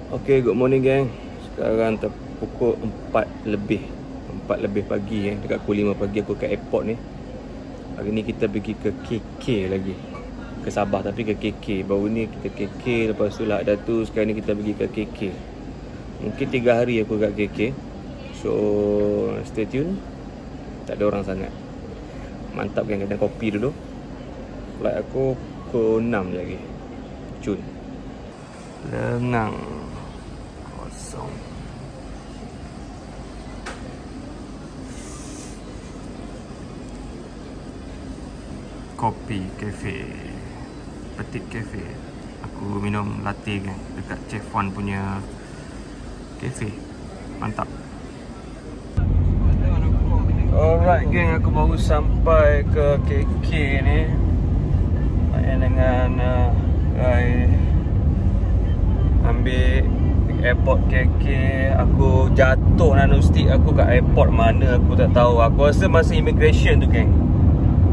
Okay, good morning gang. Sekarang pukul 4 lebih pagi dekat pukul 5 pagi aku kat airport ni. Hari ni kita pergi ke KK lagi. Ke Sabah tapi ke KK. Baru ni kita KK, lepas tu lah Datu. Sekarang ni kita pergi ke KK. Mungkin 3 hari aku kat KK. So stay tune. Tak ada orang sangat. Mantap gang, kedai kopi dulu. Flight aku pukul 6 je lagi. Cun. Lengang. Kosong. Kopi cafe. Petit cafe. Aku minum latte kan dekat Chef Wan punya cafe. Mantap. Alright geng, aku baru sampai ke KK ni. Dengan ambil airport KK. Aku jatuh nano stick aku kat airport mana aku tak tahu. Aku rasa masa immigration tu geng.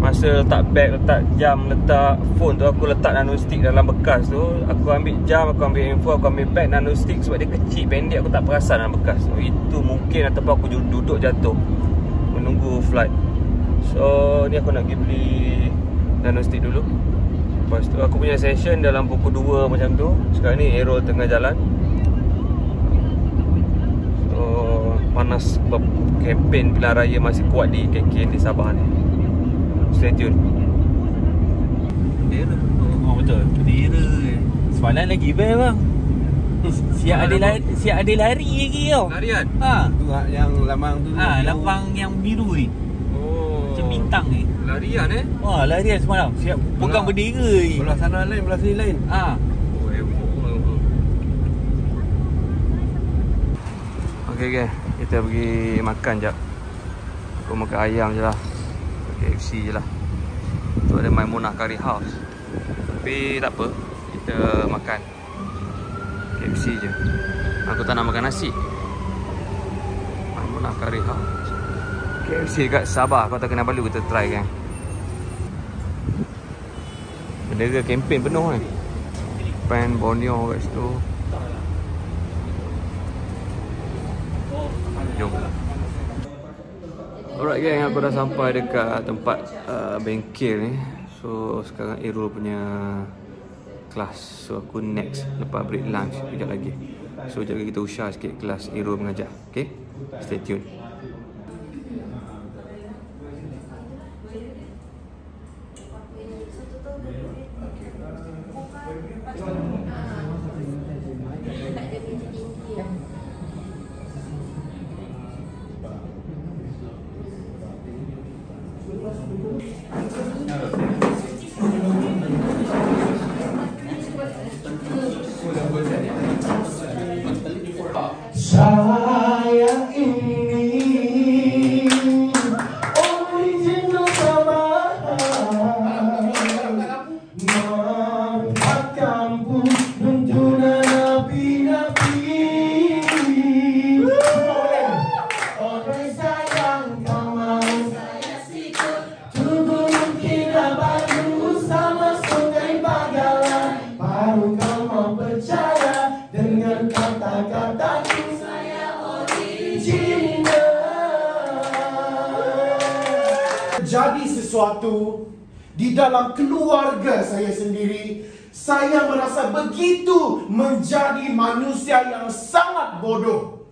Masa letak bag, letak jam, letak phone tu, aku letak nano stick dalam bekas tu. Aku ambil jam, aku ambil info, aku ambil bag nano stick sebab dia kecil, pendek, aku tak perasan dalam bekas. So itu mungkin ataupun aku duduk jatuh menunggu flight. So ni aku nak pergi beli nano stick dulu. Lepas tu aku punya session dalam pukul 2 macam tu. Sekarang ni Aero tengah jalan. So panas sebab kempen pilihan raya masih kuat di KK di Sabah ni. Stay tune. Bendera. Oh betul. Bendera. Semalam lagi best bang. Siap ada lari lagi tau. Larian? Ha. Tu yang lamang tu. Ha, lambang yang biru ni. Oh. Macam bintang ni. Larian Wah, larian semalam. Siap pegang bendera ni. Belah sana lain, belah sini lain. Ha. Oh, okay okay, kita pergi makan jap. Aku makan ayam je lah. KFC je lah. Tu ada Maimunah Curry House. Tapi tak apa, kita makan KFC je. Aku tak nak makan nasi. Maimunah Curry House, KFC dekat Sabah. Kau tak kenal Balu, kita try kan. Bendera kempen penuh kan. Pen Borneo kat situ. Jom. Alright gang, aku dah sampai dekat tempat bengkel ni. So sekarang Aero punya kelas. So aku next lepas break lunch sekejap lagi. So sekejap lagi kita usah sikit kelas Aero mengajar. Okay, stay tune. Saya ini original Sabah, mengangkat kampung tuntunan nabi-nabi. Orang sayang kau mau saya sikut, tubuh mungkin baru sama sungai Bagalan. Baru kau mau percaya dengan kata-kataku. Jadi sesuatu di dalam keluarga saya sendiri, saya merasa begitu menjadi manusia yang sangat bodoh.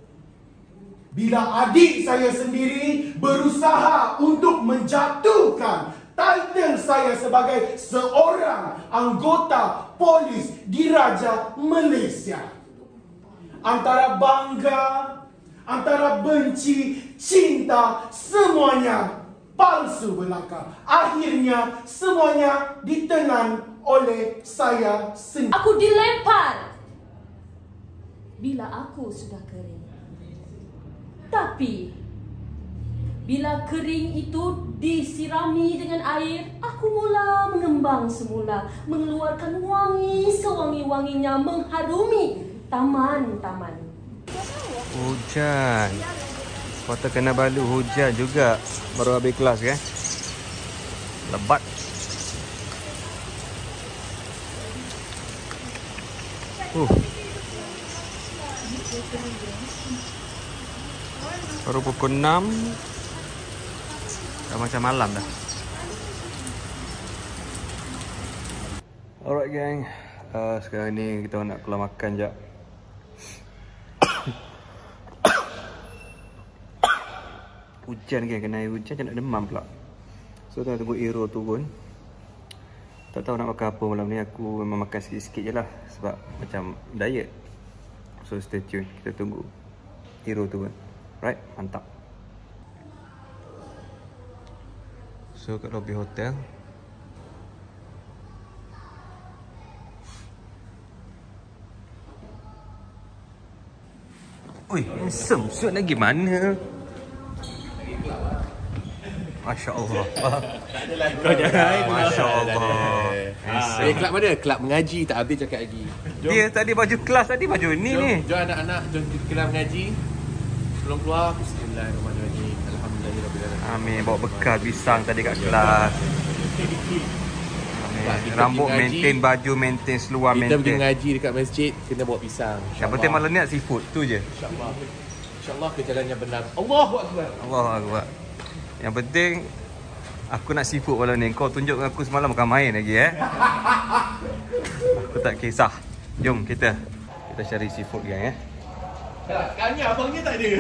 Bila adik saya sendiri berusaha untuk menjatuhkan title saya sebagai seorang anggota polis diraja Malaysia. Antara bangga, antara benci, cinta, semuanya palsu belaka. Akhirnya semuanya ditelan oleh saya sendiri. Aku dilempar bila aku sudah kering. Tapi bila kering itu disirami dengan air, aku mula mengembang semula, mengeluarkan wangi sewangi-wanginya, mengharumi taman-taman. Hujan. Kau terkena Balu hujan juga. Baru habis kelas kan. Lebat. Baru pukul 6. Dah macam malam dah. Alright gang, sekarang ni kita nak keluar makan jap. Hujan kan, kena air hujan, macam nak demam pula. So tengah tunggu Hero turun. Tak tahu nak makan apa malam ni. Aku memang makan sikit-sikit je lah, sebab macam diet. So stay tune, kita tunggu Hero turun. Right, mantap. So kat lobby hotel. Ui, handsome suit lagi mana? Masya Allah. Kau jangan. Masya Allah. Kelab mana? Kelab mengaji, tak habis cakap lagi. Dia tadi baju kelas, tadi baju ni ni. Jom anak-anak, jom kita kelab mengaji. Sebelum keluar, bismillahirrahmanirrahim. Alhamdulillahirrahmanirrahim. Amin, bawa bekal pisang tadi kat kelas. Amin. Rambut maintain, baju maintain, seluar Kita pergi maintain. mengaji dekat masjid, kena bawa pisang. Yang penting malam ni nak seafood, tu je. InsyaAllah. InsyaAllah ke jalan yang benar. Allahu Akbar. Allah Akbar. Yang penting aku nak seafood malam ni. Kau tunjuk aku semalam bukan main lagi Aku tak kisah. Jom kita cari seafood gang Kanya abangnya tak ada.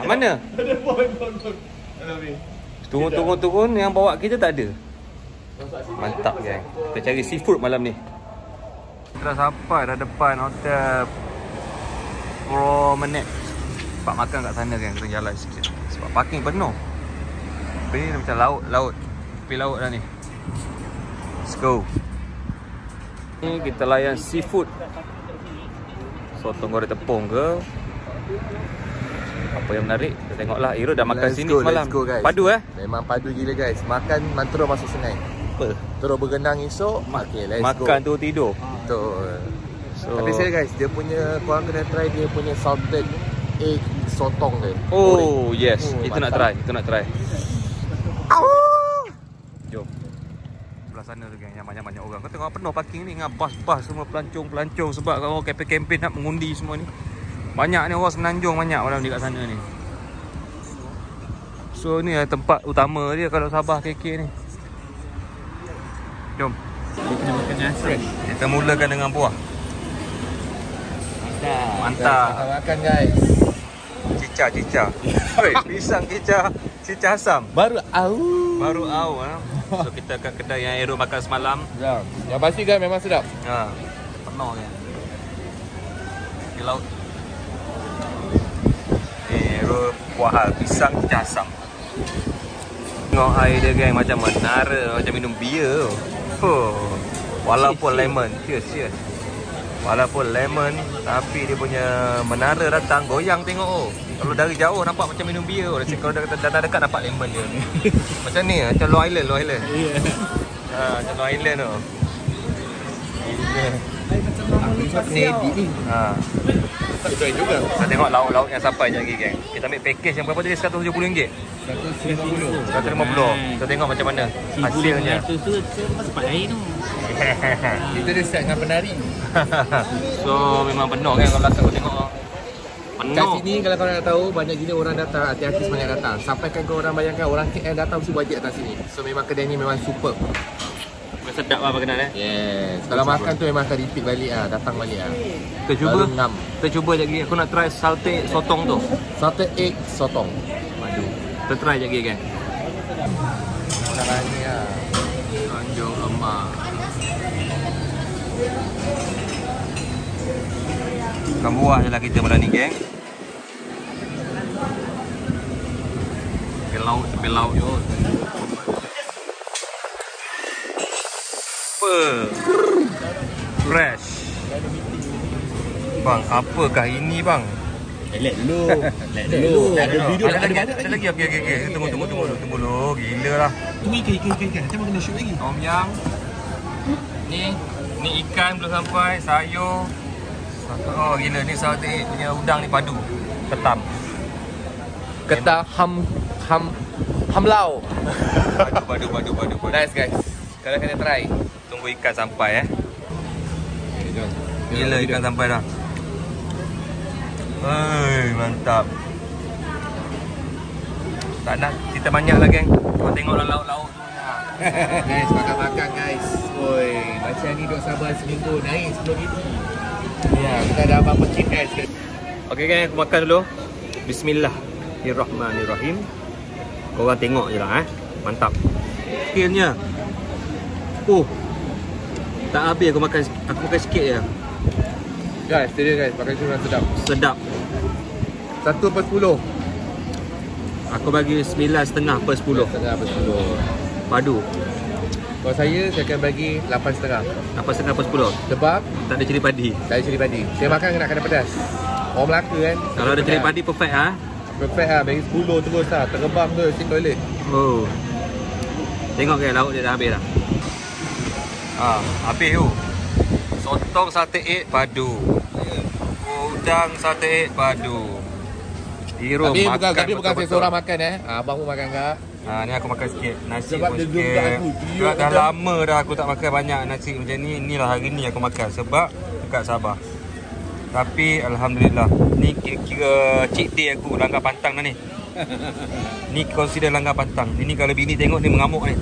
Mana? Ada pon. Turun yang bawa kita tak ada. Mantap gang. Kita cari seafood malam ni. Kita dah sampai dah depan hotel Promenade. Tempat makan kat sana kan. Kita jalan sikit sebab parking penuh. Tapi ni macam laut. Tepi laut dah ni. Let's go. Ni kita layan seafood. Sotong goreng tepung ke? Apa yang menarik? Kita tengoklah. Iro dah makan sini semalam. Let's go, guys. Padu Memang padu gila guys. Makan terus masuk sengai. Apa? Terus bergendang esok. Okay, let's makan go. tu tidur. Betul. So, Tapi saya guys, dia punya, korang kena try dia punya salted egg sotong dia. oh yes, Oh, itu mantap. nak try. Jom. Sebelah sana tu gang, yang banyak-banyak orang. Kau tengok penuh parking ni dengan bas-bas semua pelancong-pelancong sebab kalau kempen-kempen nak mengundi semua ni. Banyak ni orang Semenanjung banyak malam ni kat sana ni. So ni tempat utama dia kalau Sabah KK ni. Jom. Kita makan nasi. Kita mulakan dengan buah. Mantap. Kita makan guys. Cica. Oi, pisang cica asam. Baru Baru So kita kat kedai yang Aero makan semalam. Ya. Yang pasti guys memang sedap. Penuh kan. Di laut. Aero buah hal pisang cica asam. Tengok air dia geng macam menara, macam minum bia. Walaupun lemon. Cheers. Walaupun lemon, tapi dia punya menara datang goyang tengok. Kalau dari jauh nampak macam minum bia. Kalau dah dekat nampak lemon dia. Macam ni, macam Long Island. Macam Long Island tu. Ni. Betul juga. Kita tengok lauk-lauk yang sampai je lagi geng. Kita ambil package yang berapa tadi? RM170. 150. Kita tengok macam mana hasilnya. Tu tempat air tu. Kita ada set dengan penari. So memang penuh kan kalau aku tengok. Kat Penuh. sini kalau korang nak tahu, banyak gila orang datang. Hati-hati sebanyak datang. Sampaikan ke orang, bayangkan orang KL datang mesti wajib datang sini. So memang kedai ni memang super. Sedap lah makanan Yes. Kalau makan tu memang akan repeat balik lah. Datang balik lah. Kita cuba. Baru ngam. Kita cuba je lagi. Aku nak try salted sotong tu. Salted egg sotong. Madu. Kita try je lagi kan. Caranya lah. Tanjung Lemak. Makan buah je lah kita malam ni geng. Tepi laut je. Fresh. Bang, apakah ini bang? Let dulu. Ada video Ada lagi. Okey. Tunggu dulu. Gila lah. Tunggu ikan. Kita kena shoot lagi. Tom yum. Ni ikan belum sampai, sayur. Oh gila, ni salted punya udang ni padu. Ketam. Ketam hamlau. Padu. Nice guys. Kalau kena try. Tunggu ikan sampai Gila ikan sampai dah. Mantap. Tak nak cerita banyak lah geng. Kau tengoklah lauk-lauk tu. Guys, makan-makan guys. Oi, macam ni duk sabar seminggu naik 10 kg. Ya, kita dah apa-apa KL sekarang. Okey geng, aku makan dulu. Bismillahirrahmanirrahim. Korang tengok je lah Mantap. Skillnya. Tak habis aku makan sikit je. Guys, dia guys, makan tu memang sedap. Sedap. 1/10. Aku bagi 9.5/10. 9/10. Padu. Kalau saya akan bagi 8.5. 8.5/10. Sebab Tak ada cili padi. tak ada cili padi. Saya makan nak kena pedas. Orang Melaka kan. Kalau ada cili padi perfect Perfect lah, bagi 10 terus lah. Terbang tu, sit toilet. Oh. Tengok kan lauk dia dah habis dah. Habis tu. Sotong sate egg padu. Udang sate egg padu. Hero Tapi makan bukan saya seorang makan Abang pun makan kak. Ni aku makan sikit. Nasi Sebab pun dia sikit. gerak aku. Sebab dah lama dah aku tak makan banyak nasi macam ni. Inilah hari ni aku makan sebab dekat Sabah. Tapi Alhamdulillah. Ni kira cheat day aku. Langgar pantang dah ni. Ni consider langgar pantang. Ini kalau bini tengok dia mengamuk ni.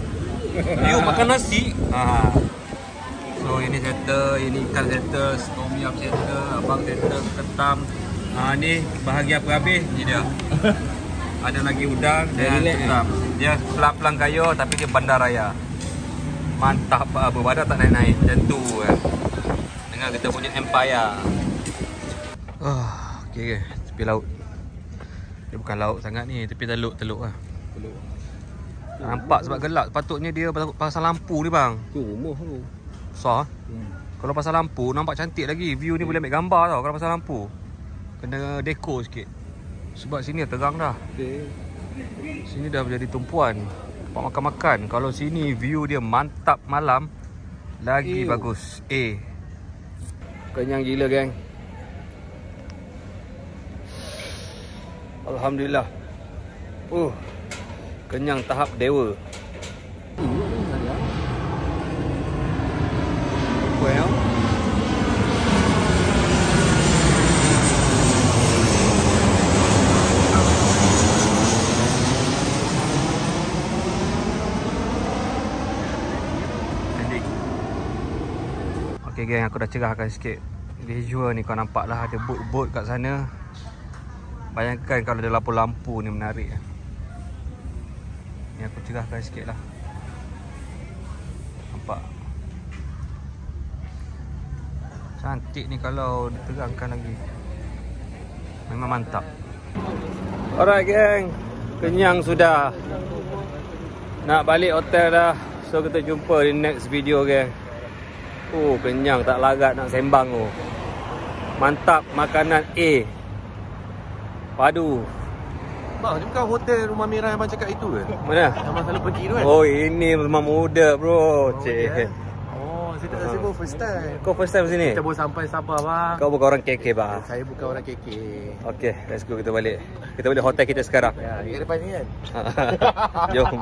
Dia makan nasi. So ini settle, ini ikan settle, tom yum settle, abang settle, ketam. Ni bahagian apa habis ni dia. Ada lagi udang dan ketam. Dia pelan-pelan kaya tapi dia bandar raya. Mantap apa badan tak naik-naik macam tu dengan kita punya empire. Okey tepi laut. Dia bukan laut sangat ni, tepi teluk lah. Nampak sebab gelap. Patutnya dia pasang lampu ni bang. Tu rumah tu. Besar. Kalau pasang lampu nampak cantik lagi. View ni boleh ambil gambar tau kalau pasang lampu. Kena dekor sikit. Sebab sini terang dah. Sini dah menjadi tumpuan. Tempat makan-makan. Kalau sini view dia mantap malam, lagi bagus. Kenyang gila geng. Alhamdulillah. Kenyang tahap dewa. Well. Okay geng, aku dah cerahkan sikit visual ni. Kau nampak lah ada boat-boat kat sana. Bayangkan kalau ada lampu-lampu ni menarik. Ni aku cerahkan sikit lah. Nampak cantik ni kalau diterangkan lagi. Memang mantap. Alright geng, kenyang sudah. Nak balik hotel dah. So kita jumpa di next video geng. Kenyang tak larat nak sembang tu. Mantap makanan padu. Bang, ni bukan hotel Rumah Merah yang abang cakap itu ke? Mana? Abang selalu pergi tu kan? Ini rumah muda bro. Saya tak rasa first time. Kau first time sini? Kita baru sampai Sabah bang. Kau bukan orang KK bang? Saya bukan orang KK. Okay, let's go kita balik. Kita balik hotel kita sekarang. Ya, dekat depan ni kan. Jom.